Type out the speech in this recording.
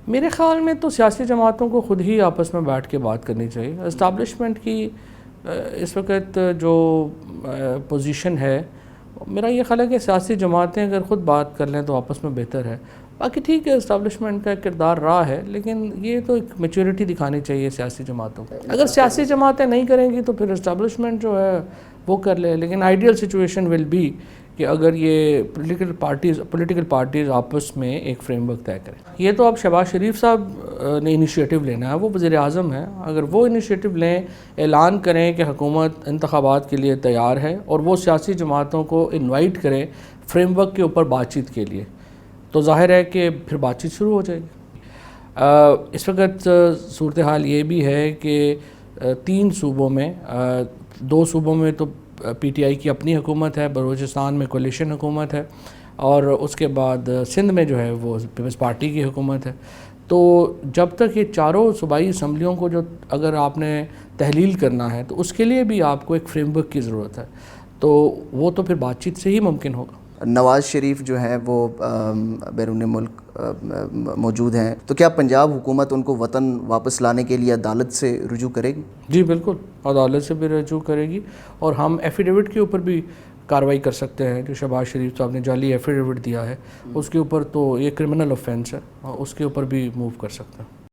میرے خیال میں تو سیاسی جماعتوں کو خود ہی آپس میں بیٹھ کے بات کرنی چاہیے. اسٹیبلشمنٹ کی اس وقت جو پوزیشن ہے، میرا یہ خیال ہے کہ سیاسی جماعتیں اگر خود بات کر لیں تو آپس میں بہتر ہے. باقی ٹھیک ہے، اسٹیبلشمنٹ کا کردار رہا ہے، لیکن یہ تو ایک میچورٹی دکھانی چاہیے سیاسی جماعتوں کو. اگر سیاسی جماعتیں نہیں کریں گی تو پھر اسٹیبلشمنٹ جو ہے وہ کر لے. لیکن آئیڈیل سچویشن ول بی کہ اگر یہ پولیٹیکل پارٹیز آپس میں ایک فریم ورک طے کریں. یہ تو اب شہباز شریف صاحب نے انیشیٹو لینا ہے، وہ وزیر اعظم ہیں. اگر وہ انیشیٹو لیں، اعلان کریں کہ حکومت انتخابات کے لیے تیار ہے، اور وہ سیاسی جماعتوں کو انوائٹ کریں فریم ورک کے اوپر بات چیت کے لیے، تو ظاہر ہے کہ پھر بات چیت شروع ہو جائے گی. اس وقت صورتحال یہ بھی ہے کہ 3 صوبوں میں، 2 صوبوں میں تو پی ٹی آئی کی اپنی حکومت ہے، بلوچستان میں کولیشن حکومت ہے، اور اس کے بعد سندھ میں جو ہے وہ پیپلز پارٹی کی حکومت ہے. تو جب تک یہ چاروں صوبائی اسمبلیوں کو جو اگر آپ نے تحلیل کرنا ہے تو اس کے لیے بھی آپ کو ایک فریم ورک کی ضرورت ہے، تو وہ تو پھر بات چیت سے ہی ممکن ہوگا. نواز شریف جو ہیں وہ بیرون ملک موجود ہیں، تو کیا پنجاب حکومت ان کو وطن واپس لانے کے لیے عدالت سے رجوع کرے گی؟ جی بالکل، عدالت سے بھی رجوع کرے گی، اور ہم ایفیڈیوٹ کے اوپر بھی کارروائی کر سکتے ہیں. جو شہباز شریف صاحب نے جعلی ایفیڈیوٹ دیا ہے اس کے اوپر تو یہ کرمنل آفینس ہے، اس کے اوپر بھی موو کر سکتے ہیں.